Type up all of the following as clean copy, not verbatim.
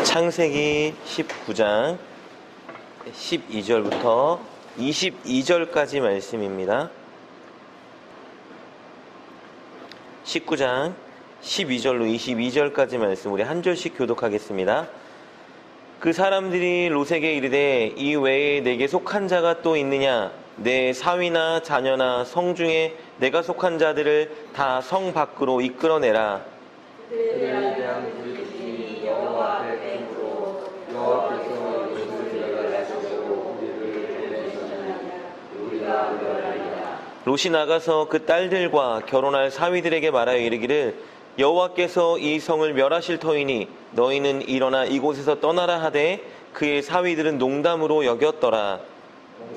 창세기 19장 12절부터 22절까지 말씀입니다. 19장 12절로 22절까지 말씀 우리 한 절씩 교독하겠습니다. 그 사람들이 롯에게 이르되 이 외에 내게 속한 자가 또 있느냐? 내 사위나 자녀나 성 중에 내가 속한 자들을 다 성 밖으로 이끌어내라. 그들에 대한 불빛이 여호와 앞에 로 여호와께서 이스라엘을 내시고 우리를 보내시느냐 우리가 물러나리라. 롯이 나가서 그 딸들과 결혼할 사위들에게 말하여 이르기를 여호와께서 이 성을 멸하실 터이니 너희는 일어나 이곳에서 떠나라 하되 그의 사위들은 농담으로 여겼더라.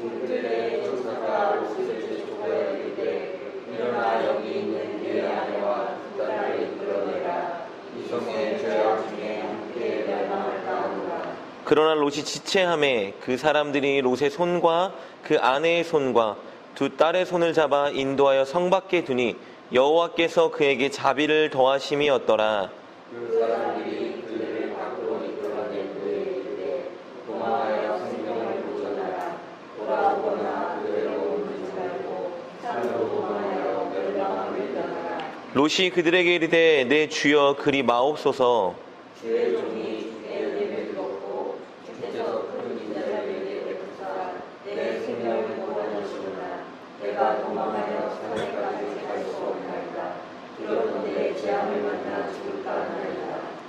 그들의 조사가 롯을 제촉하여 이르되 일어나 여기 있는 네 아내와 두 딸을 이끌어내라. 이 성의 죄악 중에 함께 멸망할까 하노라. 그러나 롯이 지체하매 그 사람들이 롯의 손과 그 아내의 손과 두 딸의 손을 잡아 인도하여 성 밖에 두니 여호와께서 그에게 자비를 더하심이었더라. 그 사람들이 그들을 밖으로 이끌어낸 후에 이르되 도망하여 생명을 보존하라. 돌아오거나 그대로 오지 말고 산으로 도망하여 멸망함을 떠나라. 롯이 그들에게 이르되 내 주여 그리 마옵소서. 주의 종이 주의 은혜를 듣고 주께서 큰 인자를 내게 베푸사 내 생명을 구원하시구나. 내가 도망하여 산에까지 갈 수 없나이다. 그러는데 재앙을 만나 죽을까 하나이다.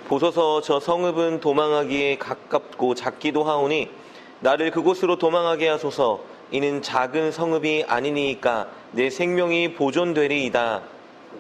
보소서 저 성읍은 도망하기에 가깝고 작기도 하오니 나를 그곳으로 도망하게 하소서. 이는 작은 성읍이 아니니까 내 생명이 보존되리이다.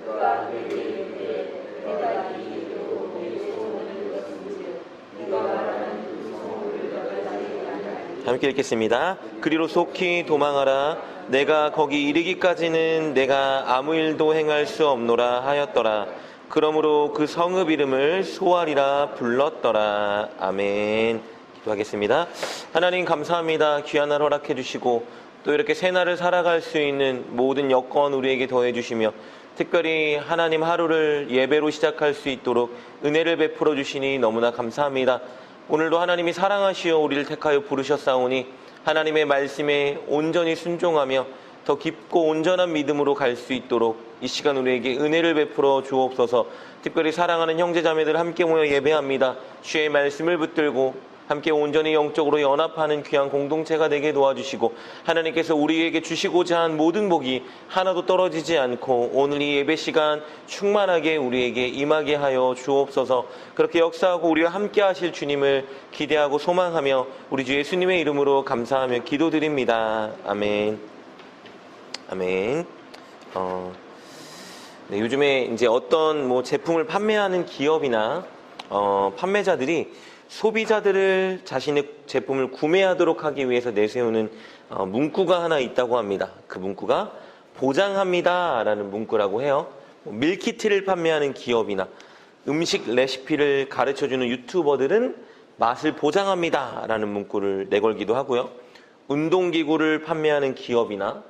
그가 그에게 이르되 내가 이 일로 네 소원을 이뤘은즉 네가 말하는 그 소원을 여기까지 아니하리라. 함께 읽겠습니다. 그리로 속히 도망하라. 내가 거기 이르기까지는 내가 아무 일도 행할 수 없노라 하였더라. 그러므로 그 성읍 이름을 소알이라 불렀더라. 아멘. 기도하겠습니다. 하나님 감사합니다. 귀한 날 허락해 주시고 또 이렇게 새날을 살아갈 수 있는 모든 여건 우리에게 더해 주시며 특별히 하나님 하루를 예배로 시작할 수 있도록 은혜를 베풀어 주시니 너무나 감사합니다. 오늘도 하나님이 사랑하시어 우리를 택하여 부르셨사오니 하나님의 말씀에 온전히 순종하며 더 깊고 온전한 믿음으로 갈 수 있도록 이 시간 우리에게 은혜를 베풀어 주옵소서. 특별히 사랑하는 형제자매들 함께 모여 예배합니다. 주의 말씀을 붙들고 함께 온전히 영적으로 연합하는 귀한 공동체가 되게 도와주시고 하나님께서 우리에게 주시고자 한 모든 복이 하나도 떨어지지 않고 오늘 이 예배 시간 충만하게 우리에게 임하게 하여 주옵소서. 그렇게 역사하고 우리와 함께 하실 주님을 기대하고 소망하며 우리 주 예수님의 이름으로 감사하며 기도드립니다. 아멘. 아멘. 네, 요즘에 이제 어떤 제품을 판매하는 기업이나 판매자들이 소비자들을 자신의 제품을 구매하도록 하기 위해서 내세우는 문구가 하나 있다고 합니다. 그 문구가 보장합니다 라는 문구라고 해요. 밀키트를 판매하는 기업이나 음식 레시피를 가르쳐주는 유튜버들은 맛을 보장합니다 라는 문구를 내걸기도 하고요. 운동기구를 판매하는 기업이나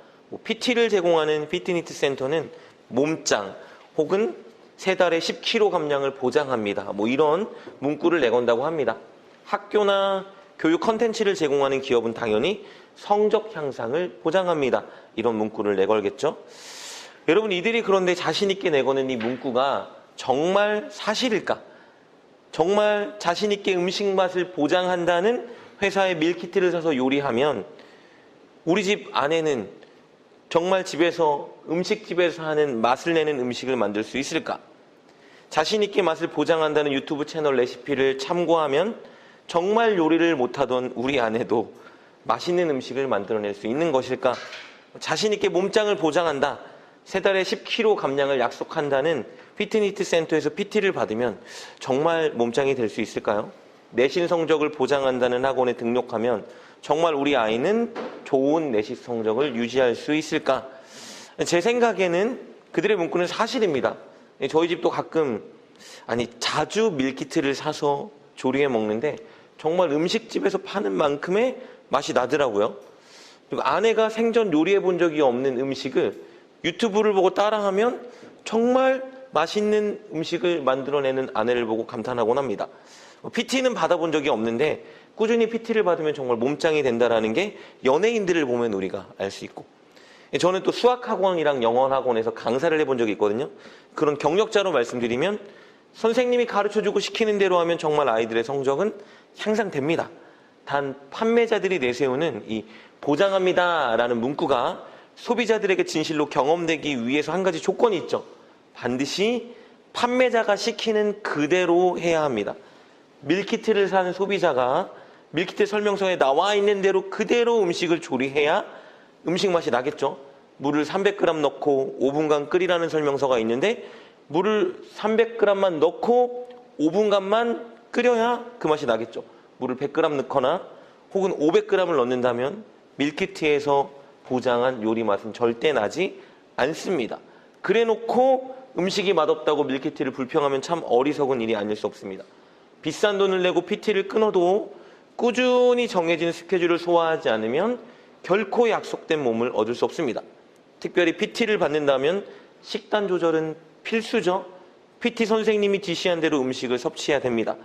PT를 제공하는 피트니스 센터는 몸짱 혹은 세 달에 10kg 감량을 보장합니다. 이런 문구를 내건다고 합니다. 학교나 교육 컨텐츠를 제공하는 기업은 당연히 성적 향상을 보장합니다. 이런 문구를 내걸겠죠. 여러분 이들이 그런데 자신 있게 내거는 이 문구가 정말 사실일까? 정말 자신 있게 음식 맛을 보장한다는 회사의 밀키트를 사서 요리하면 우리 집 아내는 정말 집에서 음식집에서 하는 맛을 내는 음식을 만들 수 있을까? 자신 있게 맛을 보장한다는 유튜브 채널 레시피를 참고하면 정말 요리를 못하던 우리 아내도 맛있는 음식을 만들어낼 수 있는 것일까? 자신 있게 몸짱을 보장한다. 세 달에 10kg 감량을 약속한다는 피트니스 센터에서 PT를 받으면 정말 몸짱이 될 수 있을까요? 내신 성적을 보장한다는 학원에 등록하면 정말 우리 아이는 좋은 내신 성적을 유지할 수 있을까? 제 생각에는 그들의 문구는 사실입니다. 저희 집도 가끔, 자주 밀키트를 사서 조리해 먹는데 정말 음식집에서 파는 만큼의 맛이 나더라고요. 그리고 아내가 생전 요리해 본 적이 없는 음식을 유튜브를 보고 따라하면 정말 맛있는 음식을 만들어내는 아내를 보고 감탄하곤 합니다. PT는 받아본 적이 없는데 꾸준히 PT를 받으면 정말 몸짱이 된다라는 게 연예인들을 보면 우리가 알 수 있고, 저는 또 수학학원이랑 영어학원에서 강사를 해본 적이 있거든요. 그런 경력자로 말씀드리면 선생님이 가르쳐주고 시키는 대로 하면 정말 아이들의 성적은 향상됩니다. 단 판매자들이 내세우는 이 보장합니다라는 문구가 소비자들에게 진실로 경험되기 위해서 한 가지 조건이 있죠. 반드시 판매자가 시키는 그대로 해야 합니다. 밀키트를 사는 소비자가 밀키트 설명서에 나와 있는 대로 그대로 음식을 조리해야 음식 맛이 나겠죠. 물을 300g 넣고 5분간 끓이라는 설명서가 있는데 물을 300g만 넣고 5분간만 끓여야 그 맛이 나겠죠. 물을 100g 넣거나 혹은 500g을 넣는다면 밀키트에서 보장한 요리 맛은 절대 나지 않습니다. 그래 놓고 음식이 맛없다고 밀키트를 불평하면 참 어리석은 일이 아닐 수 없습니다. 비싼 돈을 내고 PT를 끊어도 꾸준히 정해진 스케줄을 소화하지 않으면 결코 약속된 몸을 얻을 수 없습니다. 특별히 PT를 받는다면 식단 조절은 필수죠. PT 선생님이 지시한 대로 음식을 섭취해야 됩니다.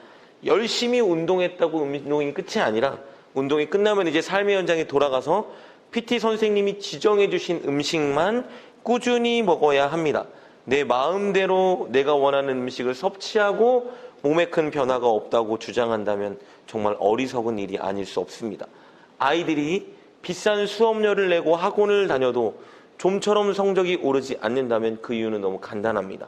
열심히 운동했다고 운동이 끝이 아니라 운동이 끝나면 이제 삶의 현장에 돌아가서 PT 선생님이 지정해 주신 음식만 꾸준히 먹어야 합니다. 내 마음대로 내가 원하는 음식을 섭취하고 몸에 큰 변화가 없다고 주장한다면 정말 어리석은 일이 아닐 수 없습니다. 아이들이 비싼 수업료를 내고 학원을 다녀도 좀처럼 성적이 오르지 않는다면 그 이유는 너무 간단합니다.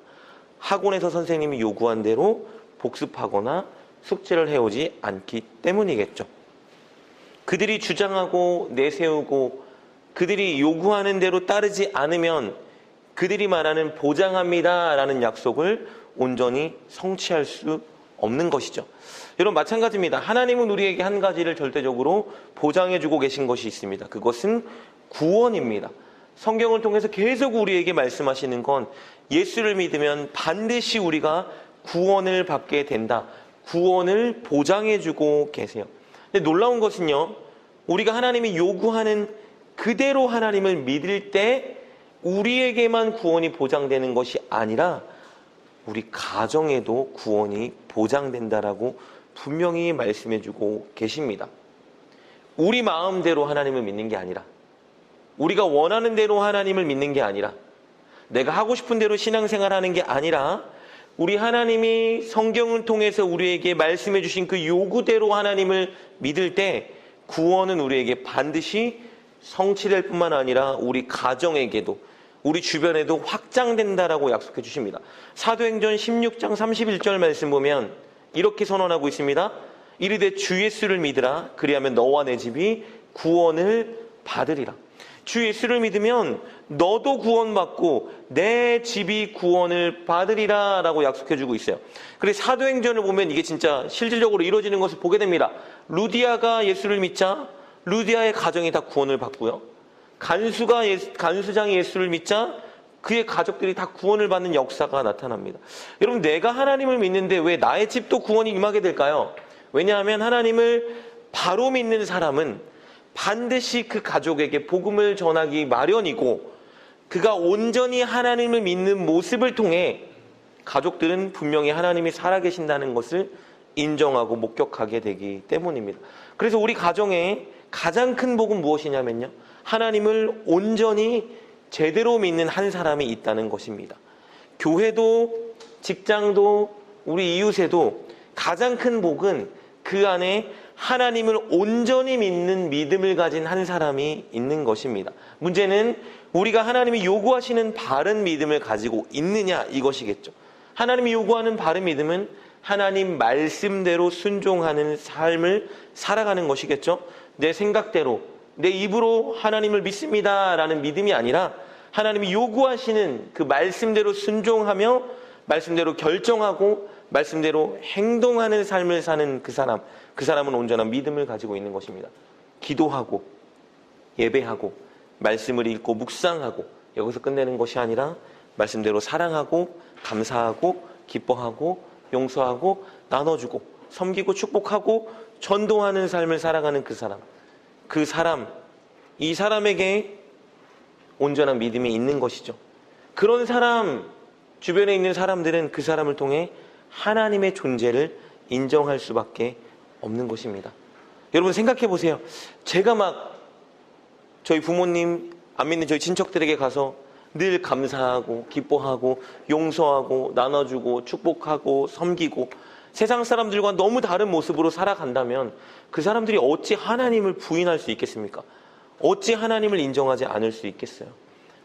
학원에서 선생님이 요구한 대로 복습하거나 숙제를 해오지 않기 때문이겠죠. 그들이 주장하고 내세우고 그들이 요구하는 대로 따르지 않으면 그들이 말하는 보장합니다 라는 약속을 온전히 성취할 수 없는 것이죠. 여러분 마찬가지입니다. 하나님은 우리에게 한 가지를 절대적으로 보장해주고 계신 것이 있습니다. 그것은 구원입니다. 성경을 통해서 계속 우리에게 말씀하시는 건 예수를 믿으면 반드시 우리가 구원을 받게 된다. 구원을 보장해주고 계세요. 근데 놀라운 것은요, 우리가 하나님이 요구하는 그대로 하나님을 믿을 때 우리에게만 구원이 보장되는 것이 아니라 우리 가정에도 구원이 보장된다라고 분명히 말씀해주고 계십니다. 우리 마음대로 하나님을 믿는 게 아니라, 우리가 원하는 대로 하나님을 믿는 게 아니라, 내가 하고 싶은 대로 신앙생활하는 게 아니라 우리 하나님이 성경을 통해서 우리에게 말씀해 주신 그 요구대로 하나님을 믿을 때 구원은 우리에게 반드시 성취될 뿐만 아니라 우리 가정에게도 우리 주변에도 확장된다라고 약속해 주십니다. 사도행전 16장 31절 말씀 보면 이렇게 선언하고 있습니다. 이르되 주 예수를 믿으라. 그리하면 너와 내 집이 구원을 받으리라. 주 예수를 믿으면 너도 구원받고 내 집이 구원을 받으리라 라고 약속해주고 있어요. 그래서 사도행전을 보면 이게 진짜 실질적으로 이루어지는 것을 보게 됩니다. 루디아가 예수를 믿자 루디아의 가정이 다 구원을 받고요. 간수장이 예수를 믿자 그의 가족들이 다 구원을 받는 역사가 나타납니다. 여러분, 내가 하나님을 믿는데 왜 나의 집도 구원이 임하게 될까요? 왜냐하면 하나님을 바로 믿는 사람은 반드시 그 가족에게 복음을 전하기 마련이고, 그가 온전히 하나님을 믿는 모습을 통해 가족들은 분명히 하나님이 살아계신다는 것을 인정하고 목격하게 되기 때문입니다. 그래서 우리 가정에 가장 큰 복은 무엇이냐면요, 하나님을 온전히 제대로 믿는 한 사람이 있다는 것입니다. 교회도 직장도 우리 이웃에도 가장 큰 복은 그 안에 하나님을 온전히 믿는 믿음을 가진 한 사람이 있는 것입니다. 문제는 우리가 하나님이 요구하시는 바른 믿음을 가지고 있느냐, 이것이겠죠. 하나님이 요구하는 바른 믿음은 하나님 말씀대로 순종하는 삶을 살아가는 것이겠죠. 내 생각대로 내 입으로 하나님을 믿습니다 라는 믿음이 아니라 하나님이 요구하시는 그 말씀대로 순종하며 말씀대로 결정하고 말씀대로 행동하는 삶을 사는 그 사람은 온전한 믿음을 가지고 있는 것입니다. 기도하고 예배하고 말씀을 읽고 묵상하고 여기서 끝내는 것이 아니라 말씀대로 사랑하고 감사하고 기뻐하고 용서하고 나눠주고 섬기고 축복하고 전도하는 삶을 살아가는 이 사람에게 온전한 믿음이 있는 것이죠. 그런 사람 주변에 있는 사람들은 그 사람을 통해 하나님의 존재를 인정할 수밖에 없는 것입니다. 여러분 생각해 보세요. 제가 막 저희 부모님, 안 믿는 저희 친척들에게 가서 늘 감사하고 기뻐하고 용서하고 나눠주고 축복하고 섬기고 세상 사람들과 너무 다른 모습으로 살아간다면 그 사람들이 어찌 하나님을 부인할 수 있겠습니까? 어찌 하나님을 인정하지 않을 수 있겠어요?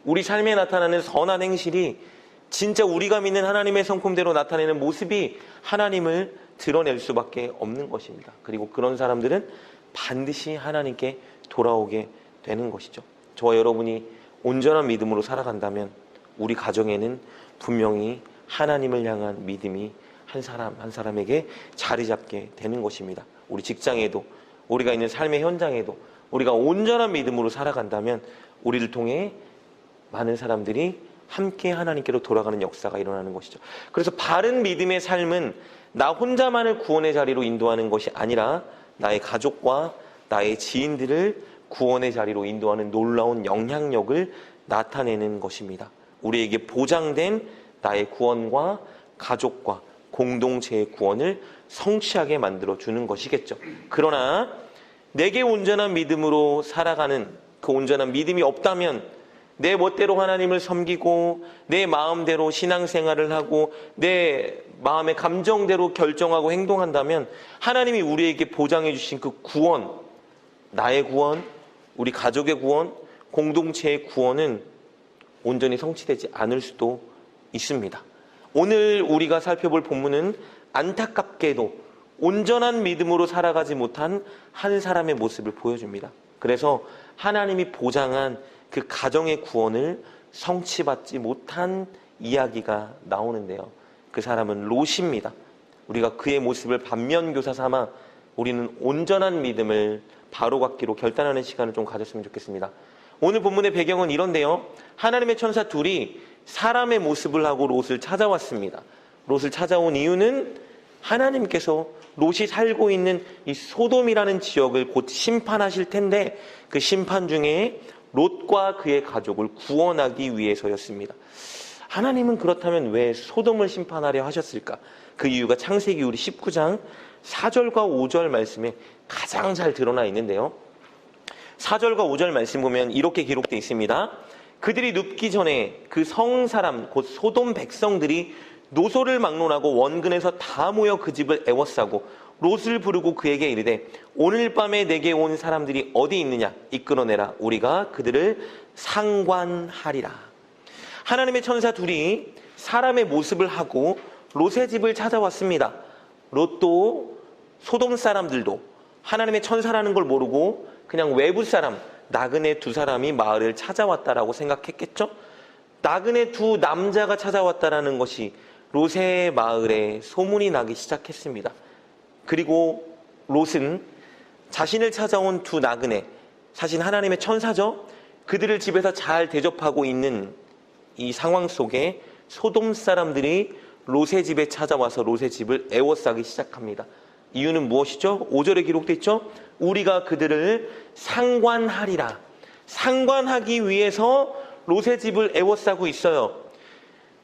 우리 삶에 나타나는 선한 행실이 진짜 우리가 믿는 하나님의 성품대로 나타내는 모습이 하나님을 드러낼 수밖에 없는 것입니다. 그리고 그런 사람들은 반드시 하나님께 돌아오게 되는 것이죠. 저와 여러분이 온전한 믿음으로 살아간다면 우리 가정에는 분명히 하나님을 향한 믿음이 한 사람 한 사람에게 자리 잡게 되는 것입니다. 우리 직장에도, 우리가 있는 삶의 현장에도 우리가 온전한 믿음으로 살아간다면 우리를 통해 많은 사람들이 함께 하나님께로 돌아가는 역사가 일어나는 것이죠. 그래서 바른 믿음의 삶은 나 혼자만을 구원의 자리로 인도하는 것이 아니라 나의 가족과 나의 지인들을 구원의 자리로 인도하는 놀라운 영향력을 나타내는 것입니다. 우리에게 보장된 나의 구원과 가족과 공동체의 구원을 성취하게 만들어주는 것이겠죠. 그러나 내게 온전한 믿음으로 살아가는 그 온전한 믿음이 없다면 내 멋대로 하나님을 섬기고 내 마음대로 신앙생활을 하고 내 마음의 감정대로 결정하고 행동한다면 하나님이 우리에게 보장해 주신 그 구원, 나의 구원, 우리 가족의 구원, 공동체의 구원은 온전히 성취되지 않을 수도 있습니다. 오늘 우리가 살펴볼 본문은 안타깝게도 온전한 믿음으로 살아가지 못한 한 사람의 모습을 보여줍니다. 그래서 하나님이 보장한 그 가정의 구원을 성취받지 못한 이야기가 나오는데요. 그 사람은 롯입니다. 우리가 그의 모습을 반면교사 삼아 우리는 온전한 믿음을 바로잡기로 결단하는 시간을 좀 가졌으면 좋겠습니다. 오늘 본문의 배경은 이런데요. 하나님의 천사 둘이 사람의 모습을 하고 롯을 찾아왔습니다. 롯을 찾아온 이유는 하나님께서 롯이 살고 있는 이 소돔이라는 지역을 곧 심판하실 텐데 그 심판 중에 롯과 그의 가족을 구원하기 위해서였습니다. 하나님은 그렇다면 왜 소돔을 심판하려 하셨을까? 그 이유가 창세기 우리 19장 4절과 5절 말씀에 가장 잘 드러나 있는데요. 4절과 5절 말씀 보면 이렇게 기록되어 있습니다. 그들이 눕기 전에 그 성사람 곧 소돔 백성들이 노소를 막론하고 원근에서 다 모여 그 집을 애워싸고 롯을 부르고 그에게 이르되 오늘 밤에 내게 온 사람들이 어디 있느냐 이끌어내라 우리가 그들을 상관하리라. 하나님의 천사 둘이 사람의 모습을 하고 롯의 집을 찾아왔습니다. 롯도 소돔 사람들도 하나님의 천사라는 걸 모르고 그냥 외부 사람 나그네 두 사람이 마을을 찾아왔다라고 생각했겠죠? 나그네 두 남자가 찾아왔다라는 것이 롯의 마을에 소문이 나기 시작했습니다. 그리고 롯은 자신을 찾아온 두 나그네, 사실 하나님의 천사죠? 그들을 집에서 잘 대접하고 있는 이 상황 속에 소돔 사람들이 롯의 집에 찾아와서 롯의 집을 애워싸기 시작합니다. 이유는 무엇이죠? 5절에 기록되어 있죠? 우리가 그들을 상관하리라. 상관하기 위해서 롯의 집을 애워싸고 있어요.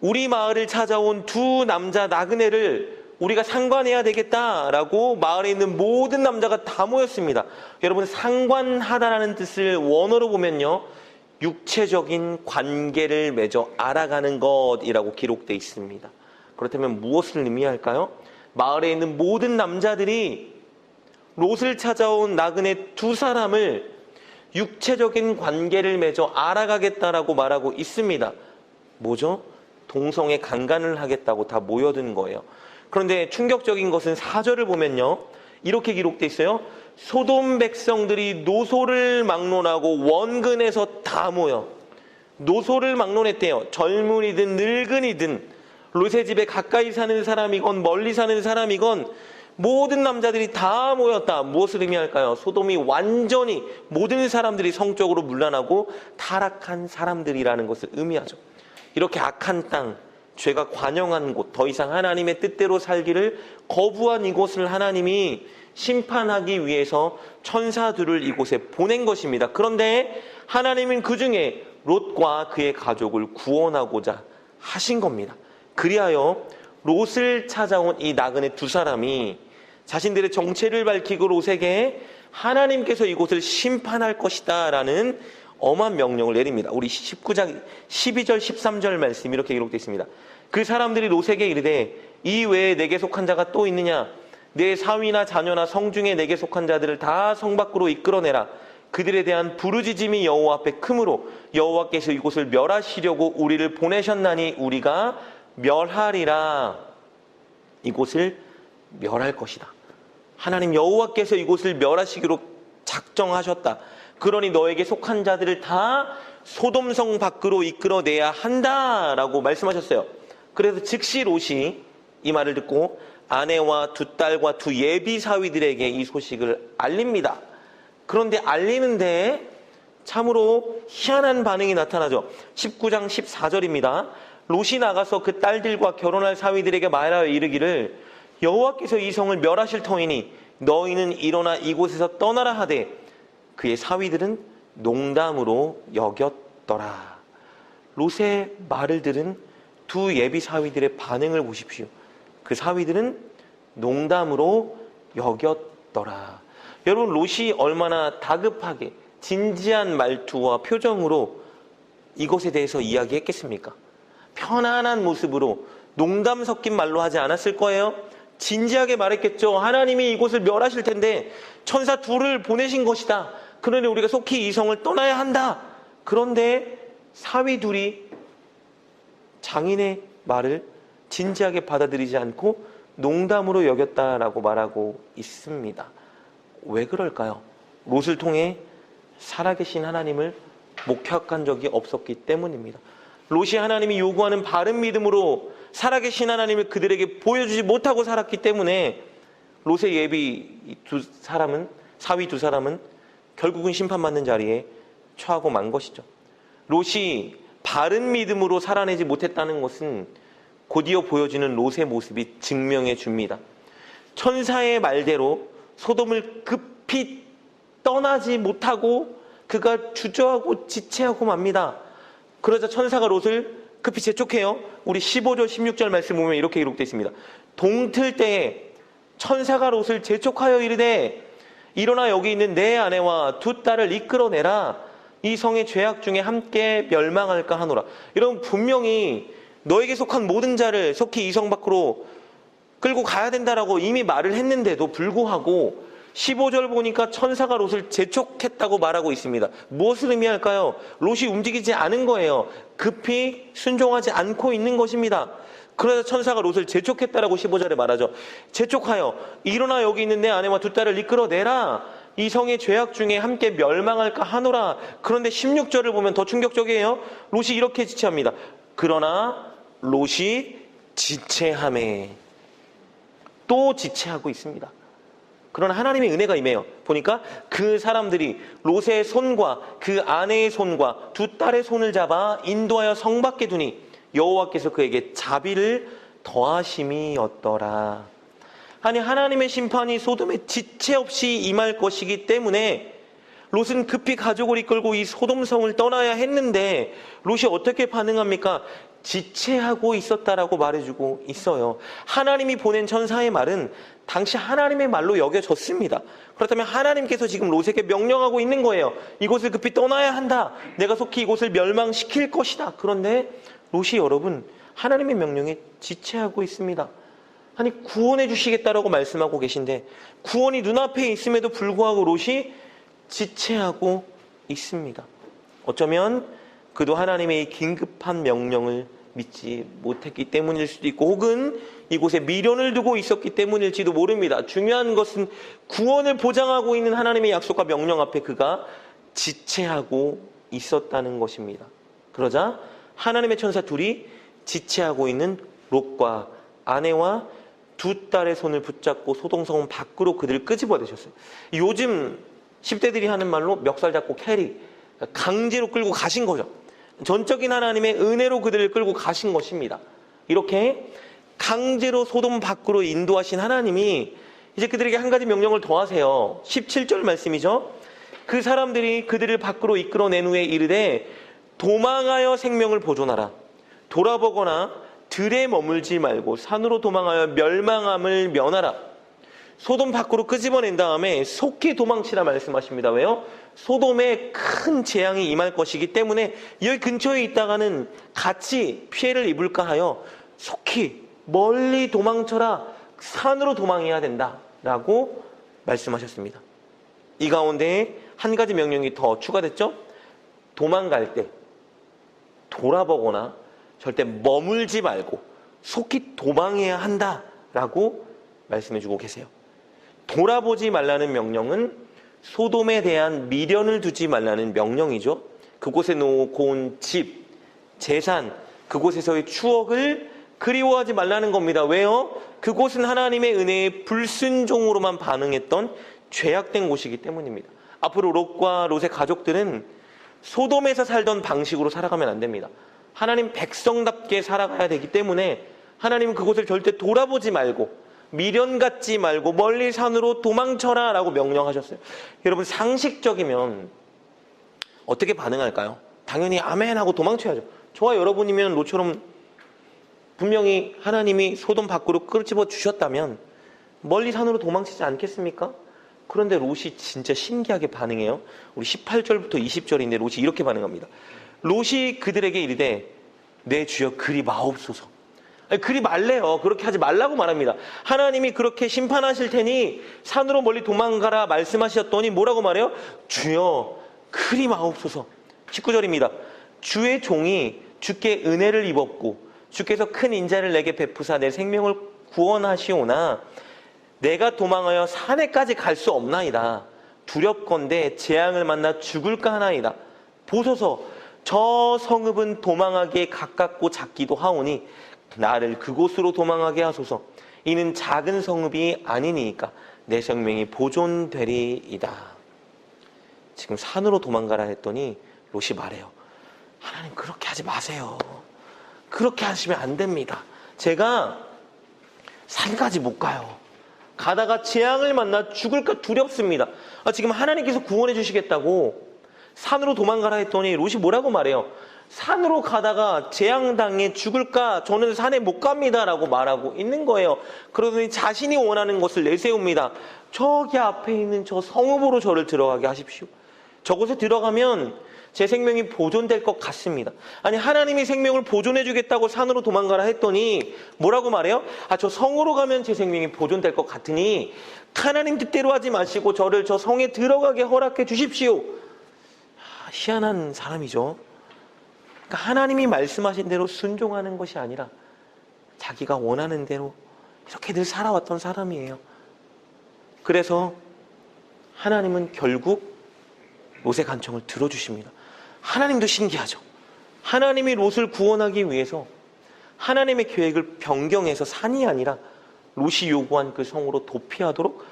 우리 마을을 찾아온 두 남자 나그네를 우리가 상관해야 되겠다라고 마을에 있는 모든 남자가 다 모였습니다. 여러분, 상관하다라는 뜻을 원어로 보면요, 육체적인 관계를 맺어 알아가는 것이라고 기록되어 있습니다. 그렇다면 무엇을 의미할까요? 마을에 있는 모든 남자들이 롯을 찾아온 나그네 두 사람을 육체적인 관계를 맺어 알아가겠다라고 말하고 있습니다. 뭐죠? 동성애 강간을 하겠다고 다 모여든 거예요. 그런데 충격적인 것은 4절을 보면요, 이렇게 기록되어 있어요. 소돔 백성들이 노소를 막론하고 원근에서 다 모여 노소를 막론했대요. 젊은이든 늙은이든 롯의 집에 가까이 사는 사람이건 멀리 사는 사람이건 모든 남자들이 다 모였다. 무엇을 의미할까요? 소돔이 완전히 모든 사람들이 성적으로 문란하고 타락한 사람들이라는 것을 의미하죠. 이렇게 악한 땅, 죄가 관영한 곳, 더 이상 하나님의 뜻대로 살기를 거부한 이곳을 하나님이 심판하기 위해서 천사들을 이곳에 보낸 것입니다. 그런데 하나님은 그 중에 롯과 그의 가족을 구원하고자 하신 겁니다. 그리하여 롯을 찾아온 이 나그네 두 사람이 자신들의 정체를 밝히고 롯에게 하나님께서 이곳을 심판할 것이다 라는 엄한 명령을 내립니다. 우리 19장 12절 13절 말씀 이렇게 기록되어 있습니다. 그 사람들이 롯에게 이르되 이 외에 내게 속한 자가 또 있느냐? 내 사위나 자녀나 성중에 내게 속한 자들을 다 성 밖으로 이끌어내라. 그들에 대한 부르짖음이 여호와 앞에 크므로 여호와께서 이곳을 멸하시려고 우리를 보내셨나니 우리가 멸하리라. 이곳을 멸할 것이다. 하나님 여호와께서 이곳을 멸하시기로 작정하셨다. 그러니 너에게 속한 자들을 다 소돔성 밖으로 이끌어내야 한다라고 말씀하셨어요. 그래서 즉시 롯이 이 말을 듣고 아내와 두 딸과 두 예비 사위들에게 이 소식을 알립니다. 그런데 알리는데 참으로 희한한 반응이 나타나죠. 19장 14절입니다. 롯이 나가서 그 딸들과 결혼할 사위들에게 말하여 이르기를 여호와께서 이 성을 멸하실 터이니 너희는 일어나 이곳에서 떠나라 하되 그의 사위들은 농담으로 여겼더라. 롯의 말을 들은 두 예비 사위들의 반응을 보십시오. 그 사위들은 농담으로 여겼더라. 여러분, 롯이 얼마나 다급하게 진지한 말투와 표정으로 이것에 대해서 이야기했겠습니까? 편안한 모습으로 농담 섞인 말로 하지 않았을 거예요. 진지하게 말했겠죠. 하나님이 이곳을 멸하실 텐데 천사 둘을 보내신 것이다. 그러니 우리가 속히 이 성을 떠나야 한다. 그런데 사위 둘이 장인의 말을 진지하게 받아들이지 않고 농담으로 여겼다라고 말하고 있습니다. 왜 그럴까요? 롯을 통해 살아계신 하나님을 목격한 적이 없었기 때문입니다. 롯이 하나님이 요구하는 바른 믿음으로 살아계신 하나님을 그들에게 보여주지 못하고 살았기 때문에 롯의 예비 사위 두 사람은 결국은 심판받는 자리에 처하고 만 것이죠. 롯이 바른 믿음으로 살아내지 못했다는 것은 곧이어 보여지는 롯의 모습이 증명해 줍니다. 천사의 말대로 소돔을 급히 떠나지 못하고 그가 주저하고 지체하고 맙니다. 그러자 천사가 롯을 급히 재촉해요. 우리 15절 16절 말씀 보면 이렇게 기록되어 있습니다. 동틀 때에 천사가 롯을 재촉하여 이르되 일어나 여기 있는 내 아내와 두 딸을 이끌어내라. 이 성의 죄악 중에 함께 멸망할까 하노라. 여러분, 분명히 너에게 속한 모든 자를 속히 이 성 밖으로 끌고 가야 된다라고 이미 말을 했는데도 불구하고 15절 보니까 천사가 롯을 재촉했다고 말하고 있습니다. 무엇을 의미할까요? 롯이 움직이지 않은 거예요. 급히 순종하지 않고 있는 것입니다. 그래서 천사가 롯을 재촉했다라고 15절에 말하죠. 재촉하여 일어나 여기 있는 내 아내와 두 딸을 이끌어내라. 이 성의 죄악 중에 함께 멸망할까 하노라. 그런데 16절을 보면 더 충격적이에요. 롯이 이렇게 지체합니다. 그러나 롯이 지체함에 또 지체하고 있습니다. 그러나 하나님의 은혜가 임해요. 보니까 그 사람들이 롯의 손과 그 아내의 손과 두 딸의 손을 잡아 인도하여 성 밖에 두니 여호와께서 그에게 자비를 더하심이었더라. 아니, 하나님의 심판이 소돔에 지체 없이 임할 것이기 때문에 롯은 급히 가족을 이끌고 이 소돔성을 떠나야 했는데 롯이 어떻게 반응합니까? 지체하고 있었다라고 말해주고 있어요. 하나님이 보낸 천사의 말은 당시 하나님의 말로 여겨졌습니다. 그렇다면 하나님께서 지금 롯에게 명령하고 있는 거예요. 이곳을 급히 떠나야 한다. 내가 속히 이곳을 멸망시킬 것이다. 그런데 롯이 여러분 하나님의 명령에 지체하고 있습니다. 아니, 구원해 주시겠다라고 말씀하고 계신데 구원이 눈앞에 있음에도 불구하고 롯이 지체하고 있습니다. 어쩌면 그도 하나님의 이 긴급한 명령을 믿지 못했기 때문일 수도 있고 혹은 이곳에 미련을 두고 있었기 때문일지도 모릅니다. 중요한 것은 구원을 보장하고 있는 하나님의 약속과 명령 앞에 그가 지체하고 있었다는 것입니다. 그러자 하나님의 천사 둘이 지체하고 있는 롯과 아내와 두 딸의 손을 붙잡고 소돔성 밖으로 그들을 끄집어내셨어요. 요즘 10대들이 하는 말로 멱살 잡고 캐리, 강제로 끌고 가신 거죠. 전적인 하나님의 은혜로 그들을 끌고 가신 것입니다. 이렇게 강제로 소돔 밖으로 인도하신 하나님이 이제 그들에게 한 가지 명령을 더 하세요. 17절 말씀이죠. 그 사람들이 그들을 밖으로 이끌어낸 후에 이르되 도망하여 생명을 보존하라. 돌아보거나 들에 머물지 말고 산으로 도망하여 멸망함을 면하라. 소돔 밖으로 끄집어낸 다음에 속히 도망치라 말씀하십니다. 왜요? 소돔에 큰 재앙이 임할 것이기 때문에 여기 근처에 있다가는 같이 피해를 입을까 하여 속히 멀리 도망쳐라. 산으로 도망해야 된다라고 말씀하셨습니다. 이 가운데 한 가지 명령이 더 추가됐죠? 도망갈 때 돌아보거나 절대 머물지 말고 속히 도망해야 한다라고 말씀해주고 계세요. 돌아보지 말라는 명령은 소돔에 대한 미련을 두지 말라는 명령이죠. 그곳에 놓고 온 집, 재산, 그곳에서의 추억을 그리워하지 말라는 겁니다. 왜요? 그곳은 하나님의 은혜에 불순종으로만 반응했던 죄악된 곳이기 때문입니다. 앞으로 롯과 롯의 가족들은 소돔에서 살던 방식으로 살아가면 안 됩니다. 하나님 백성답게 살아가야 되기 때문에 하나님은 그곳을 절대 돌아보지 말고 미련 갖지 말고 멀리 산으로 도망쳐라 라고 명령하셨어요. 여러분 상식적이면 어떻게 반응할까요? 당연히 아멘 하고 도망쳐야죠. 저와 여러분이면 롯처럼 분명히 하나님이 소돔 밖으로 끌집어 주셨다면 멀리 산으로 도망치지 않겠습니까? 그런데 롯이 진짜 신기하게 반응해요. 우리 18절부터 20절인데 롯이 이렇게 반응합니다. 롯이 그들에게 이르되 내 주여 그리 마옵소서. 그리 말래요. 그렇게 하지 말라고 말합니다. 하나님이 그렇게 심판하실 테니 산으로 멀리 도망가라 말씀하셨더니 뭐라고 말해요? 주여 그리 마옵소서. 19절입니다. 주의 종이 주께 은혜를 입었고 주께서 큰 인자를 내게 베푸사 내 생명을 구원하시오나 내가 도망하여 산에까지 갈 수 없나이다. 두렵건대 재앙을 만나 죽을까 하나이다. 보소서 저 성읍은 도망하기에 가깝고 작기도 하오니 나를 그곳으로 도망하게 하소서. 이는 작은 성읍이 아니니까 내 생명이 보존되리이다. 지금 산으로 도망가라 했더니 롯이 말해요. 하나님 그렇게 하지 마세요. 그렇게 하시면 안 됩니다. 제가 산까지 못 가요. 가다가 재앙을 만나 죽을까 두렵습니다. 지금 하나님께서 구원해 주시겠다고 산으로 도망가라 했더니 롯이 뭐라고 말해요? 산으로 가다가 재앙당해 죽을까? 저는 산에 못 갑니다 라고 말하고 있는 거예요. 그러더니 자신이 원하는 것을 내세웁니다. 저기 앞에 있는 저 성읍으로 저를 들어가게 하십시오. 저곳에 들어가면 제 생명이 보존될 것 같습니다. 아니 하나님이 생명을 보존해 주겠다고 산으로 도망가라 했더니 뭐라고 말해요? 저 성으로 가면 제 생명이 보존될 것 같으니 하나님 뜻대로 하지 마시고 저를 저 성에 들어가게 허락해 주십시오. 희한한 사람이죠. 그러니까 하나님이 말씀하신 대로 순종하는 것이 아니라 자기가 원하는 대로 이렇게 늘 살아왔던 사람이에요. 그래서 하나님은 결국 롯의 간청을 들어주십니다. 하나님도 신기하죠. 하나님이 롯을 구원하기 위해서 하나님의 계획을 변경해서 산이 아니라 롯이 요구한 그 성으로 도피하도록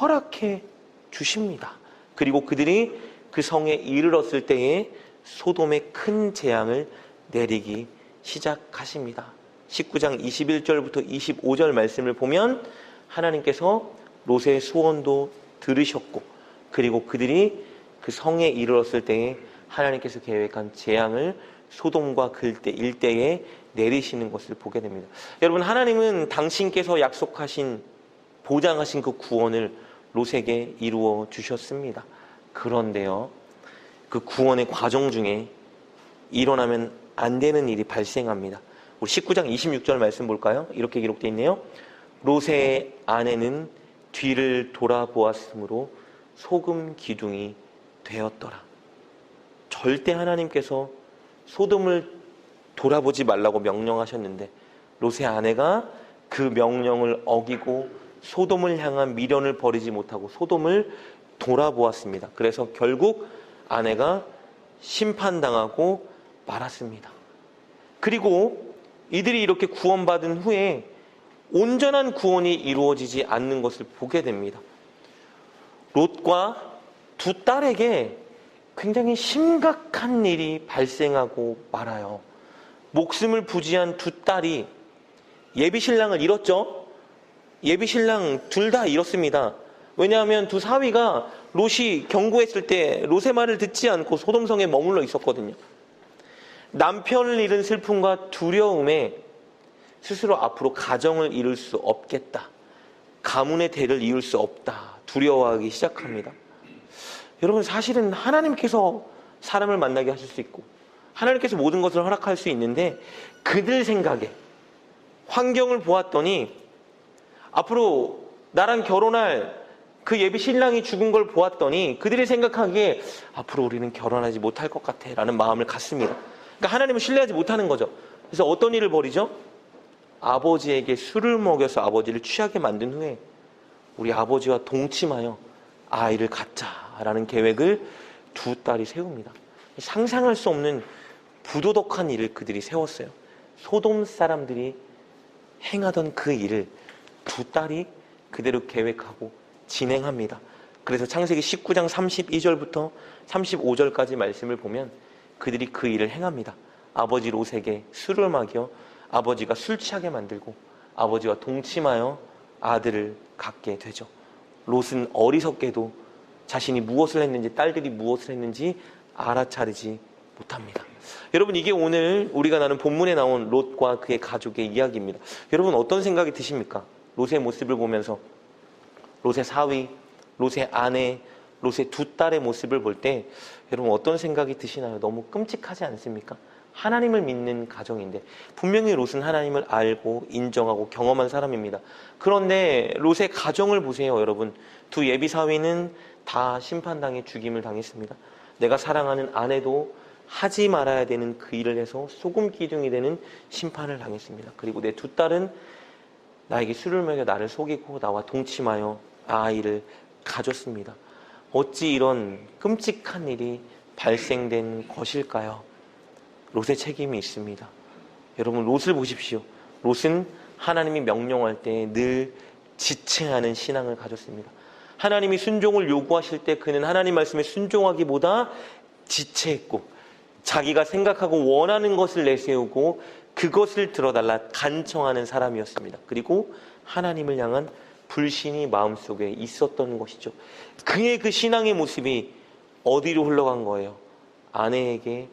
허락해 주십니다. 그리고 그들이 그 성에 이르렀을 때에 소돔에 큰 재앙을 내리기 시작하십니다. 19장 21절부터 25절 말씀을 보면 하나님께서 롯의 소원도 들으셨고 그리고 그들이 그 성에 이르렀을 때에 하나님께서 계획한 재앙을 소돔과 그 일대에 내리시는 것을 보게 됩니다. 여러분 하나님은 당신께서 약속하신 보장하신 그 구원을 롯에게 이루어 주셨습니다. 그런데요 그 구원의 과정 중에 일어나면 안 되는 일이 발생합니다. 우리 19장 26절 말씀 볼까요? 이렇게 기록되어 있네요. 롯의 아내는 뒤를 돌아보았으므로 소금 기둥이 되었더라. 절대 하나님께서 소돔을 돌아보지 말라고 명령하셨는데 롯의 아내가 그 명령을 어기고 소돔을 향한 미련을 버리지 못하고 소돔을 돌아보았습니다. 그래서 결국 아내가 심판당하고 말았습니다. 그리고 이들이 이렇게 구원받은 후에 온전한 구원이 이루어지지 않는 것을 보게 됩니다. 롯과 두 딸에게 굉장히 심각한 일이 발생하고 말아요. 목숨을 부지한 두 딸이 예비신랑을 잃었죠. 예비신랑 둘 다 잃었습니다. 왜냐하면 두 사위가 롯이 경고했을 때 롯의 말을 듣지 않고 소돔성에 머물러 있었거든요. 남편을 잃은 슬픔과 두려움에 스스로 앞으로 가정을 이룰 수 없겠다. 가문의 대를 이을 수 없다. 두려워하기 시작합니다. 여러분, 사실은 하나님께서 사람을 만나게 하실 수 있고 하나님께서 모든 것을 허락할 수 있는데, 그들 생각에 환경을 보았더니 앞으로 나랑 결혼할 그 예비 신랑이 죽은 걸 보았더니 그들이 생각하기에 앞으로 우리는 결혼하지 못할 것 같아 라는 마음을 갖습니다. 그러니까 하나님을 신뢰하지 못하는 거죠. 그래서 어떤 일을 벌이죠? 아버지에게 술을 먹여서 아버지를 취하게 만든 후에 우리 아버지와 동침하여 아이를 갖자라는 계획을 두 딸이 세웁니다. 상상할 수 없는 부도덕한 일을 그들이 세웠어요. 소돔 사람들이 행하던 그 일을 두 딸이 그대로 계획하고 진행합니다. 그래서 창세기 19장 32절부터 35절까지 말씀을 보면 그들이 그 일을 행합니다. 아버지 롯에게 술을 먹여 아버지가 술 취하게 만들고 아버지와 동침하여 아들을 갖게 되죠. 롯은 어리석게도 자신이 무엇을 했는지, 딸들이 무엇을 했는지 알아차리지 못합니다. 여러분, 이게 오늘 우리가 나눈 본문에 나온 롯과 그의 가족의 이야기입니다. 여러분, 어떤 생각이 드십니까? 롯의 모습을 보면서 롯의 사위, 롯의 아내, 롯의 두 딸의 모습을 볼 때 여러분 어떤 생각이 드시나요? 너무 끔찍하지 않습니까? 하나님을 믿는 가정인데 분명히 롯은 하나님을 알고 인정하고 경험한 사람입니다. 그런데 롯의 가정을 보세요. 여러분, 두 예비 사위는 다 심판당해 죽임을 당했습니다. 내가 사랑하는 아내도 하지 말아야 되는 그 일을 해서 소금 기둥이 되는 심판을 당했습니다. 그리고 내 두 딸은 나에게 술을 먹여 나를 속이고 나와 동침하여 아이를 가졌습니다. 어찌 이런 끔찍한 일이 발생된 것일까요? 롯의 책임이 있습니다. 여러분, 롯을 보십시오. 롯은 하나님이 명령할 때 늘 지체하는 신앙을 가졌습니다. 하나님이 순종을 요구하실 때 그는 하나님 말씀에 순종하기보다 지체했고 자기가 생각하고 원하는 것을 내세우고 그것을 들어달라 간청하는 사람이었습니다. 그리고 하나님을 향한 불신이 마음속에 있었던 것이죠. 그의 그 신앙의 모습이 어디로 흘러간 거예요? 아내에게,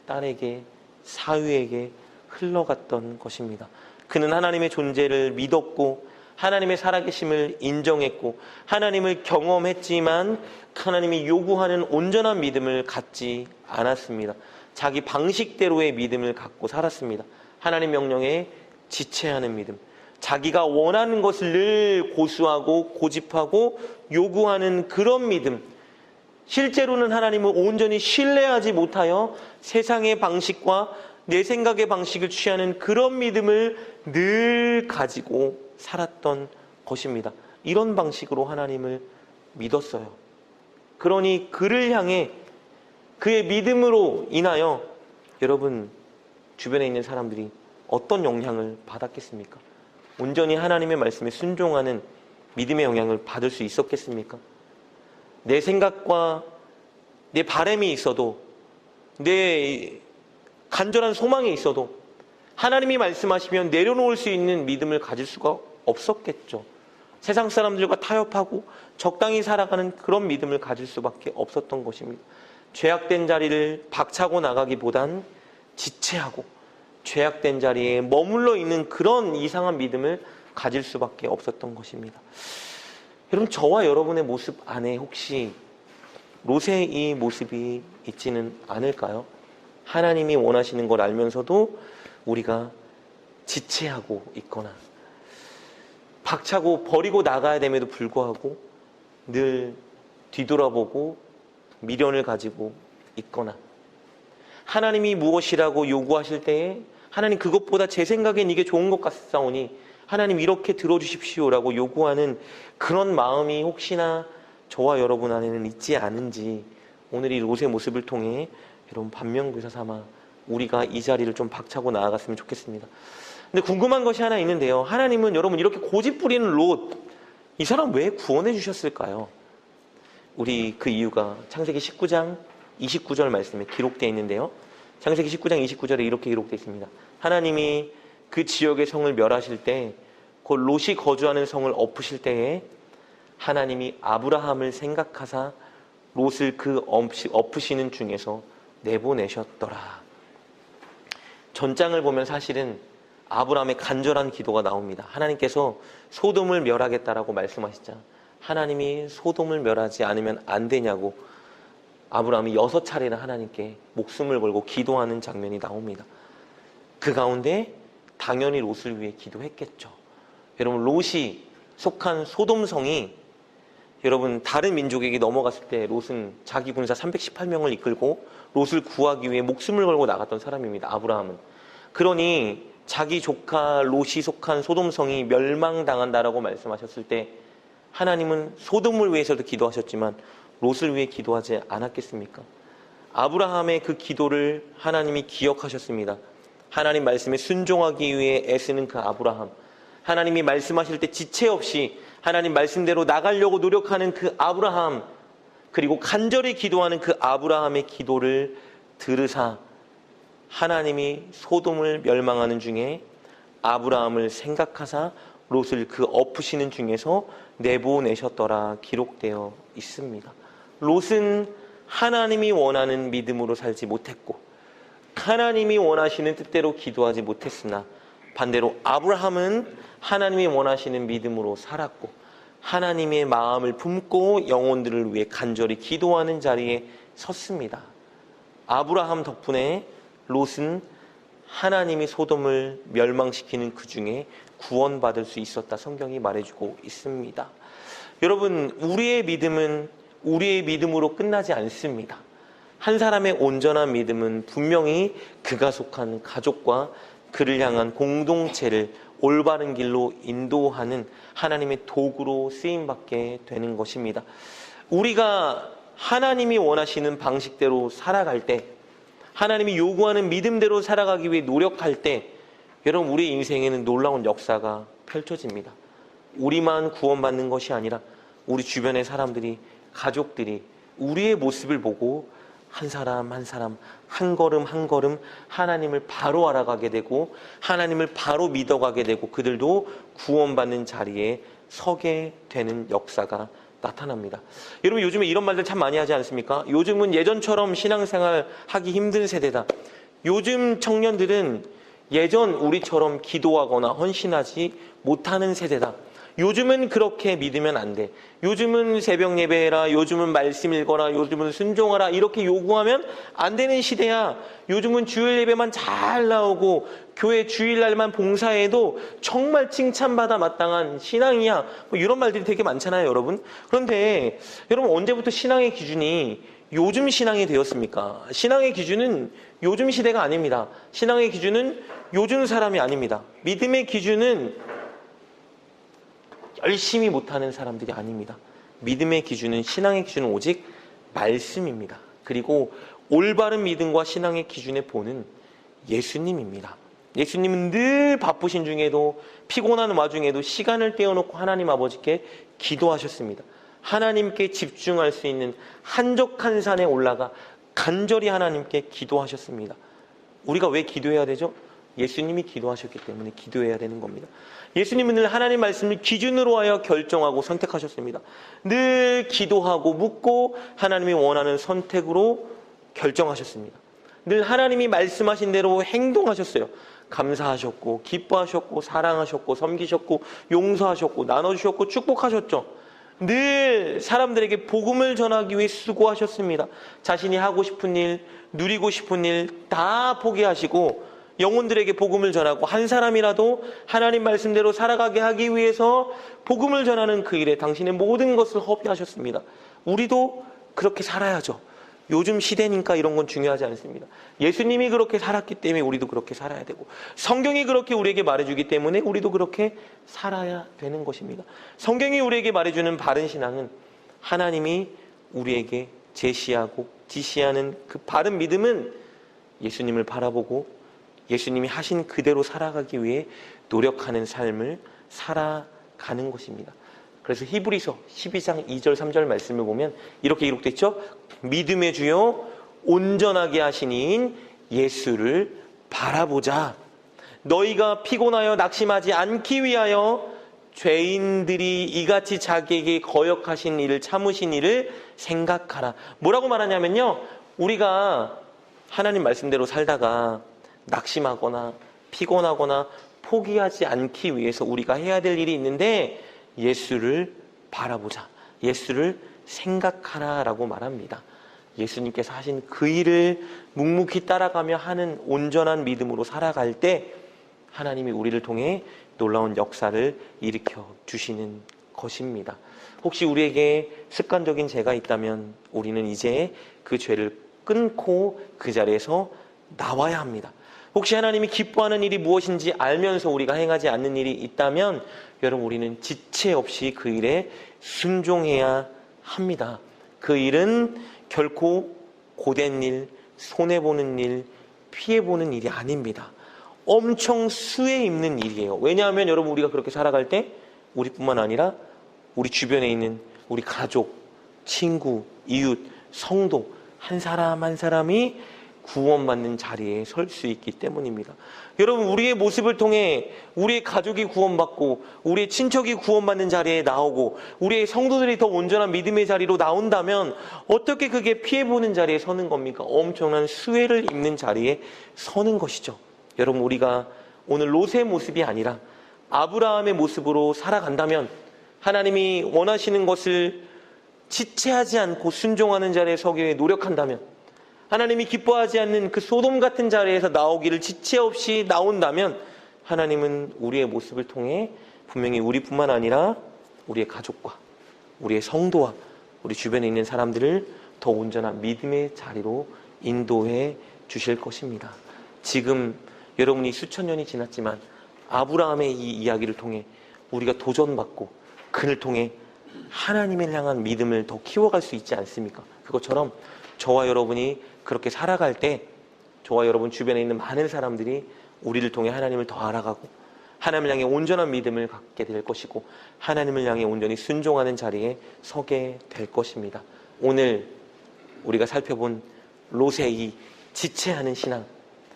딸에게, 사위에게 흘러갔던 것입니다. 그는 하나님의 존재를 믿었고 하나님의 살아계심을 인정했고 하나님을 경험했지만 하나님이 요구하는 온전한 믿음을 갖지 않았습니다. 자기 방식대로의 믿음을 갖고 살았습니다. 하나님 명령에 지체하는 믿음, 자기가 원하는 것을 늘 고수하고 고집하고 요구하는 그런 믿음, 실제로는 하나님을 온전히 신뢰하지 못하여 세상의 방식과 내 생각의 방식을 취하는 그런 믿음을 늘 가지고 살았던 것입니다. 이런 방식으로 하나님을 믿었어요. 그러니 그를 향해 그의 믿음으로 인하여 여러분 주변에 있는 사람들이 어떤 영향을 받았겠습니까? 온전히 하나님의 말씀에 순종하는 믿음의 영향을 받을 수 있었겠습니까? 내 생각과 내 바람이 있어도 내 간절한 소망이 있어도 하나님이 말씀하시면 내려놓을 수 있는 믿음을 가질 수가 없었겠죠. 세상 사람들과 타협하고 적당히 살아가는 그런 믿음을 가질 수밖에 없었던 것입니다. 죄악된 자리를 박차고 나가기보단 지체하고 죄악된 자리에 머물러 있는 그런 이상한 믿음을 가질 수밖에 없었던 것입니다. 여러분, 저와 여러분의 모습 안에 혹시 롯의 이 모습이 있지는 않을까요? 하나님이 원하시는 걸 알면서도 우리가 지체하고 있거나 박차고 버리고 나가야 됨에도 불구하고 늘 뒤돌아보고 미련을 가지고 있거나 하나님이 무엇이라고 요구하실 때에 하나님 그것보다 제 생각엔 이게 좋은 것 같사오니 하나님 이렇게 들어주십시오라고 요구하는 그런 마음이 혹시나 저와 여러분 안에는 있지 않은지 오늘 이 롯의 모습을 통해 여러분 반면교사 삼아 우리가 이 자리를 좀 박차고 나아갔으면 좋겠습니다. 근데 궁금한 것이 하나 있는데요. 하나님은 여러분 이렇게 고집 부리는 롯, 이 사람 왜 구원해 주셨을까요? 우리 그 이유가 창세기 19장 29절 말씀에 기록되어 있는데요. 창세기 19장 29절에 이렇게 기록되어 있습니다. 하나님이 그 지역의 성을 멸하실 때, 곧 롯이 거주하는 성을 엎으실 때에 하나님이 아브라함을 생각하사 롯을 그 엎으시는 중에서 내보내셨더라. 전장을 보면 사실은 아브라함의 간절한 기도가 나옵니다. 하나님께서 소돔을 멸하겠다라고 말씀하시자 하나님이 소돔을 멸하지 않으면 안 되냐고 아브라함이 6차례나 하나님께 목숨을 걸고 기도하는 장면이 나옵니다. 그 가운데 당연히 롯을 위해 기도했겠죠. 여러분, 롯이 속한 소돔성이 여러분 다른 민족에게 넘어갔을 때 롯은 자기 군사 318명을 이끌고 롯을 구하기 위해 목숨을 걸고 나갔던 사람입니다. 아브라함은. 그러니 자기 조카 롯이 속한 소돔성이 멸망당한다라고 말씀하셨을 때 하나님은 소돔을 위해서도 기도하셨지만 롯을 위해 기도하지 않았겠습니까? 아브라함의 그 기도를 하나님이 기억하셨습니다. 하나님 말씀에 순종하기 위해 애쓰는 그 아브라함, 하나님이 말씀하실 때 지체 없이 하나님 말씀대로 나가려고 노력하는 그 아브라함, 그리고 간절히 기도하는 그 아브라함의 기도를 들으사 하나님이 소돔을 멸망하는 중에 아브라함을 생각하사 롯을 그 엎으시는 중에서 내보내셨더라 기록되어 있습니다. 롯은 하나님이 원하는 믿음으로 살지 못했고 하나님이 원하시는 뜻대로 기도하지 못했으나 반대로 아브라함은 하나님이 원하시는 믿음으로 살았고 하나님의 마음을 품고 영혼들을 위해 간절히 기도하는 자리에 섰습니다. 아브라함 덕분에 롯은 하나님이 소돔을 멸망시키는 그 중에 구원받을 수 있었다 성경이 말해주고 있습니다. 여러분, 우리의 믿음은 우리의 믿음으로 끝나지 않습니다. 한 사람의 온전한 믿음은 분명히 그가 속한 가족과 그를 향한 공동체를 올바른 길로 인도하는 하나님의 도구로 쓰임받게 되는 것입니다. 우리가 하나님이 원하시는 방식대로 살아갈 때, 하나님이 요구하는 믿음대로 살아가기 위해 노력할 때 여러분, 우리 인생에는 놀라운 역사가 펼쳐집니다. 우리만 구원받는 것이 아니라 우리 주변의 사람들이, 가족들이 우리의 모습을 보고 한 사람 한 사람 한 걸음 한 걸음 하나님을 바로 알아가게 되고 하나님을 바로 믿어가게 되고 그들도 구원받는 자리에 서게 되는 역사가 나타납니다. 여러분, 요즘에 이런 말들 참 많이 하지 않습니까? 요즘은 예전처럼 신앙생활 하기 힘든 세대다. 요즘 청년들은 예전 우리처럼 기도하거나 헌신하지 못하는 세대다. 요즘은 그렇게 믿으면 안 돼. 요즘은 새벽 예배해라. 요즘은 말씀 읽어라. 요즘은 순종하라. 이렇게 요구하면 안 되는 시대야. 요즘은 주일 예배만 잘 나오고 교회 주일날만 봉사해도 정말 칭찬받아 마땅한 신앙이야. 뭐 이런 말들이 되게 많잖아요, 여러분. 그런데 여러분, 언제부터 신앙의 기준이 요즘 신앙이 되었습니까? 신앙의 기준은 요즘 시대가 아닙니다. 신앙의 기준은 요즘 사람이 아닙니다. 믿음의 기준은 열심히 못하는 사람들이 아닙니다. 믿음의 기준은, 신앙의 기준은 오직 말씀입니다. 그리고 올바른 믿음과 신앙의 기준에 보는 예수님입니다. 예수님은 늘 바쁘신 중에도 피곤한 와중에도 시간을 떼어놓고 하나님 아버지께 기도하셨습니다. 하나님께 집중할 수 있는 한적한 산에 올라가 간절히 하나님께 기도하셨습니다. 우리가 왜 기도해야 되죠? 예수님이 기도하셨기 때문에 기도해야 되는 겁니다. 예수님은 늘 하나님 말씀을 기준으로 하여 결정하고 선택하셨습니다. 늘 기도하고 묻고 하나님이 원하는 선택으로 결정하셨습니다. 늘 하나님이 말씀하신 대로 행동하셨어요. 감사하셨고 기뻐하셨고 사랑하셨고 섬기셨고 용서하셨고 나눠주셨고 축복하셨죠. 늘 사람들에게 복음을 전하기 위해 수고하셨습니다. 자신이 하고 싶은 일, 누리고 싶은 일 다 포기하시고 영혼들에게 복음을 전하고 한 사람이라도 하나님 말씀대로 살아가게 하기 위해서 복음을 전하는 그 일에 당신의 모든 것을 허비하셨습니다. 우리도 그렇게 살아야죠. 요즘 시대니까 이런 건 중요하지 않습니다. 예수님이 그렇게 살았기 때문에 우리도 그렇게 살아야 되고 성경이 그렇게 우리에게 말해주기 때문에 우리도 그렇게 살아야 되는 것입니다. 성경이 우리에게 말해주는 바른 신앙은 하나님이 우리에게 제시하고 지시하는 그 바른 믿음은 예수님을 바라보고 예수님이 하신 그대로 살아가기 위해 노력하는 삶을 살아가는 것입니다. 그래서 히브리서 12장 2절 3절 말씀을 보면 이렇게 기록되어 있죠. 믿음의 주요 온전하게 하신 이인 예수를 바라보자. 너희가 피곤하여 낙심하지 않기 위하여 죄인들이 이같이 자기에게 거역하신 일을 참으신 일을 생각하라. 뭐라고 말하냐면요, 우리가 하나님 말씀대로 살다가 낙심하거나 피곤하거나 포기하지 않기 위해서 우리가 해야 될 일이 있는데 예수를 바라보자. 예수를 생각하라라고 말합니다. 예수님께서 하신 그 일을 묵묵히 따라가며 하는 온전한 믿음으로 살아갈 때 하나님이 우리를 통해 놀라운 역사를 일으켜 주시는 것입니다. 혹시 우리에게 습관적인 죄가 있다면 우리는 이제 그 죄를 끊고 그 자리에서 나와야 합니다. 혹시 하나님이 기뻐하는 일이 무엇인지 알면서 우리가 행하지 않는 일이 있다면 여러분 우리는 지체 없이 그 일에 순종해야 합니다. 그 일은 결코 고된 일, 손해보는 일, 피해보는 일이 아닙니다. 엄청 수혜 있는 일이에요. 왜냐하면 여러분 우리가 그렇게 살아갈 때 우리뿐만 아니라 우리 주변에 있는 우리 가족, 친구, 이웃, 성도 한 사람 한 사람이 구원받는 자리에 설 수 있기 때문입니다. 여러분 우리의 모습을 통해 우리의 가족이 구원받고 우리의 친척이 구원받는 자리에 나오고 우리의 성도들이 더 온전한 믿음의 자리로 나온다면 어떻게 그게 피해보는 자리에 서는 겁니까? 엄청난 수혜를 입는 자리에 서는 것이죠. 여러분 우리가 오늘 롯의 모습이 아니라 아브라함의 모습으로 살아간다면 하나님이 원하시는 것을 지체하지 않고 순종하는 자리에 서기 위해 노력한다면 하나님이 기뻐하지 않는 그 소돔 같은 자리에서 나오기를 지체 없이 나온다면 하나님은 우리의 모습을 통해 분명히 우리뿐만 아니라 우리의 가족과 우리의 성도와 우리 주변에 있는 사람들을 더 온전한 믿음의 자리로 인도해 주실 것입니다. 지금 여러분이 수천 년이 지났지만 아브라함의 이 이야기를 통해 우리가 도전받고 그를 통해 하나님을 향한 믿음을 더 키워갈 수 있지 않습니까? 그것처럼 저와 여러분이 그렇게 살아갈 때 저와 여러분 주변에 있는 많은 사람들이 우리를 통해 하나님을 더 알아가고 하나님을 향해 온전한 믿음을 갖게 될 것이고 하나님을 향해 온전히 순종하는 자리에 서게 될 것입니다. 오늘 우리가 살펴본 롯의 이 지체하는 신앙,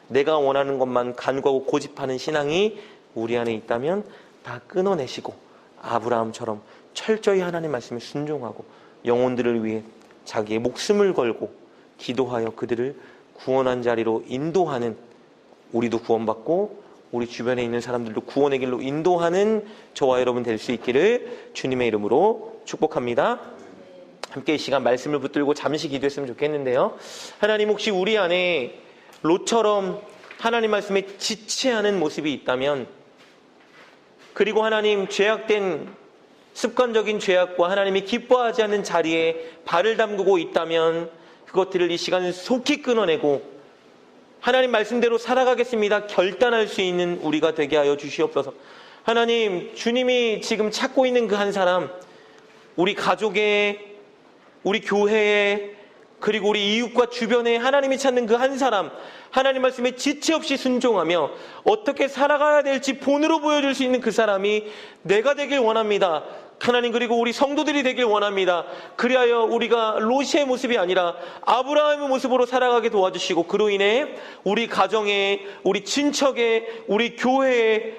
내가 원하는 것만 간구하고 고집하는 신앙이 우리 안에 있다면 다 끊어내시고 아브라함처럼 철저히 하나님 말씀에 순종하고 영혼들을 위해 자기의 목숨을 걸고 기도하여 그들을 구원한 자리로 인도하는, 우리도 구원받고 우리 주변에 있는 사람들도 구원의 길로 인도하는 저와 여러분 될 수 있기를 주님의 이름으로 축복합니다. 함께 이 시간 말씀을 붙들고 잠시 기도했으면 좋겠는데요. 하나님 혹시 우리 안에 롯처럼 하나님 말씀에 지체하는 모습이 있다면, 그리고 하나님 죄악된 습관적인 죄악과 하나님이 기뻐하지 않는 자리에 발을 담그고 있다면 그것들을 이 시간 속히 끊어내고 하나님 말씀대로 살아가겠습니다 결단할 수 있는 우리가 되게 하여 주시옵소서. 하나님, 주님이 지금 찾고 있는 그 한 사람, 우리 가족에, 우리 교회에, 그리고 우리 이웃과 주변에 하나님이 찾는 그 한 사람, 하나님 말씀에 지체 없이 순종하며 어떻게 살아가야 될지 본으로 보여줄 수 있는 그 사람이 내가 되길 원합니다. 하나님, 그리고 우리 성도들이 되길 원합니다. 그리하여 우리가 롯의 모습이 아니라 아브라함의 모습으로 살아가게 도와주시고 그로 인해 우리 가정에, 우리 친척에, 우리 교회에,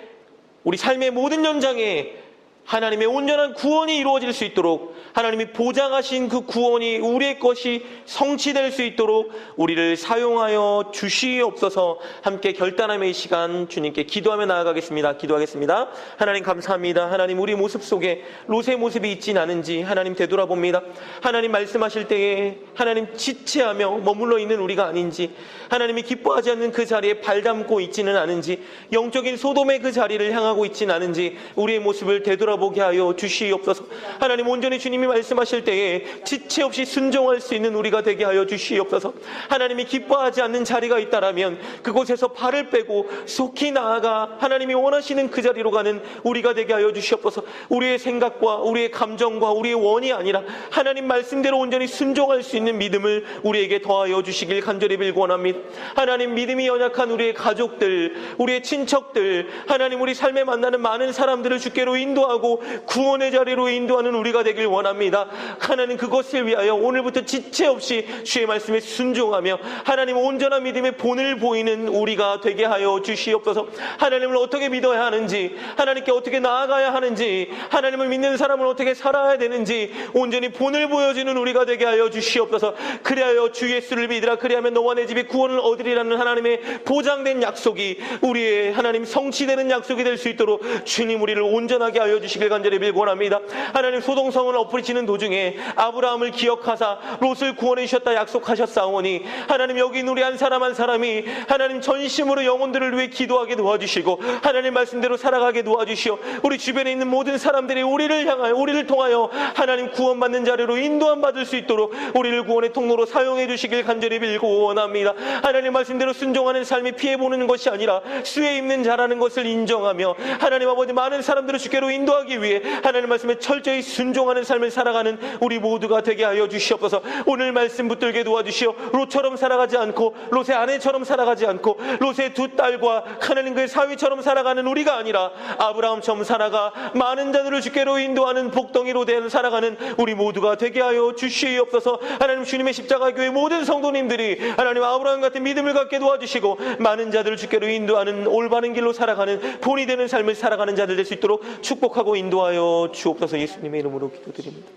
우리 삶의 모든 현장에 하나님의 온전한 구원이 이루어질 수 있도록, 하나님이 보장하신 그 구원이 우리의 것이 성취될 수 있도록 우리를 사용하여 주시옵소서. 함께 결단함의 이 시간 주님께 기도하며 나아가겠습니다. 기도하겠습니다. 하나님 감사합니다. 하나님, 우리 모습 속에 롯의 모습이 있진 않은지 하나님 되돌아봅니다. 하나님 말씀하실 때에 하나님 지체하며 머물러 있는 우리가 아닌지, 하나님이 기뻐하지 않는 그 자리에 발담고 있지는 않은지, 영적인 소돔의 그 자리를 향하고 있지는 않은지 우리의 모습을 되돌아보게 하여 주시옵소서. 하나님, 온전히 주님이 말씀하실 때에 지체 없이 순종할 수 있는 우리가 되게 하여 주시옵소서. 하나님이 기뻐하지 않는 자리가 있다라면 그곳에서 발을 빼고 속히 나아가 하나님이 원하시는 그 자리로 가는 우리가 되게 하여 주시옵소서. 우리의 생각과 우리의 감정과 우리의 원이 아니라 하나님 말씀대로 온전히 순종할 수 있는 믿음을 우리에게 더하여 주시길 간절히 빌고 원합니다. 하나님, 믿음이 연약한 우리의 가족들, 우리의 친척들, 하나님 우리 삶에 만나는 많은 사람들을 주께로 인도하고 축복하고 구원의 자리로 인도하는 우리가 되길 원합니다. 하나님, 그것을 위하여 오늘부터 지체 없이 주의 말씀에 순종하며 하나님 온전한 믿음의 본을 보이는 우리가 되게 하여 주시옵소서. 하나님을 어떻게 믿어야 하는지, 하나님께 어떻게 나아가야 하는지, 하나님을 믿는 사람은 어떻게 살아야 되는지 온전히 본을 보여주는 우리가 되게 하여 주시옵소서. 그리하여 주 예수를 믿으라. 그리하면 너와 내 집이 구원을 얻으리라는 하나님의 보장된 약속이 우리의 하나님 성취되는 약속이 될 수 있도록 주님 우리를 온전하게 하여 주시길 간절히 빌고 원합니다. 하나님, 소동성을 엎으시는 도중에 아브라함을 기억하사 롯을 구원해 주셨다 약속하셨사오니 하나님, 여기 있는 우리 한 사람 한 사람이 하나님 전심으로 영혼들을 위해 기도하게 도와주시고 하나님 말씀대로 살아가게 도와주시오. 우리 주변에 있는 모든 사람들이 우리를 향하여, 우리를 통하여 하나님 구원받는 자리로 인도함 받을 수 있도록 우리를 구원의 통로로 사용해 주시길 간절히 빌고 원합니다. 하나님 말씀대로 순종하는 삶이 피해보는 것이 아니라 수에 입는 자라는 것을 인정하며 하나님 아버지, 많은 사람들을 주께로 인도하기 위해 하나님 말씀에 철저히 순종하는 삶을 살아가는 우리 모두가 되게 하여 주시옵소서. 오늘 말씀 붙들게 도와주시오. 롯처럼 살아가지 않고, 롯의 아내처럼 살아가지 않고, 롯의 두 딸과 하나님 그의 사위처럼 살아가는 우리가 아니라 아브라함처럼 살아가 많은 자들을 주께로 인도하는 복덩이로 된 살아가는 우리 모두가 되게 하여 주시옵소서. 하나님, 주님의 십자가 교회 모든 성도님들이 하나님 아브라함 같은 믿음을 갖게 도와주시고 많은 자들을 주께로 인도하는 올바른 길로 살아가는 본이 되는 삶을 살아가는 자들 될 수 있도록 축복하고 인도하여 주옵소서. 예수님의 이름으로 기도드립니다.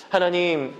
하나님,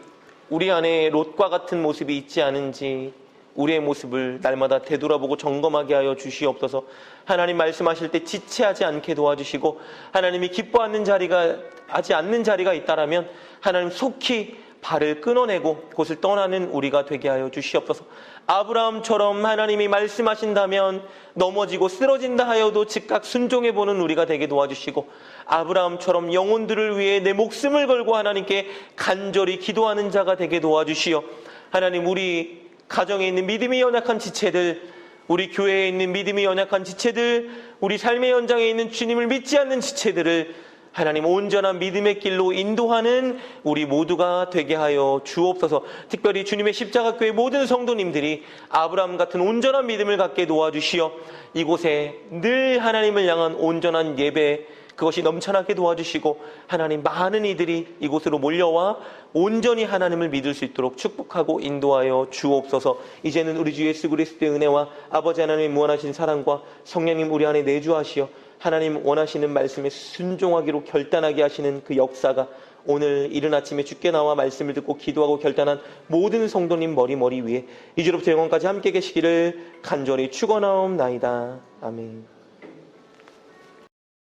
우리 안에 롯과 같은 모습이 있지 않은지 우리의 모습을 날마다 되돌아보고 점검하게 하여 주시옵소서. 하나님 말씀하실 때 지체하지 않게 도와주시고 하나님이 기뻐하는 자리가 하지 않는 자리가 있다라면 하나님 속히 발을 끊어내고 그곳을 떠나는 우리가 되게 하여 주시옵소서. 아브라함처럼 하나님이 말씀하신다면 넘어지고 쓰러진다 하여도 즉각 순종해보는 우리가 되게 도와주시고 아브라함처럼 영혼들을 위해 내 목숨을 걸고 하나님께 간절히 기도하는 자가 되게 도와주시오. 하나님, 우리 가정에 있는 믿음이 연약한 지체들, 우리 교회에 있는 믿음이 연약한 지체들, 우리 삶의 현장에 있는 주님을 믿지 않는 지체들을 하나님 온전한 믿음의 길로 인도하는 우리 모두가 되게 하여 주옵소서. 특별히 주님의 십자가교회 모든 성도님들이 아브라함 같은 온전한 믿음을 갖게 도와주시어 이곳에 늘 하나님을 향한 온전한 예배, 그것이 넘쳐나게 도와주시고 하나님, 많은 이들이 이곳으로 몰려와 온전히 하나님을 믿을 수 있도록 축복하고 인도하여 주옵소서. 이제는 우리 주 예수 그리스도의 은혜와 아버지 하나님의 무한하신 사랑과 성령님 우리 안에 내주하시어 하나님 원하시는 말씀에 순종하기로 결단하게 하시는 그 역사가 오늘 이른 아침에 주께 나와 말씀을 듣고 기도하고 결단한 모든 성도님 머리 위에 이제로부터 영원까지 함께 계시기를 간절히 축원하옵나이다. 아멘.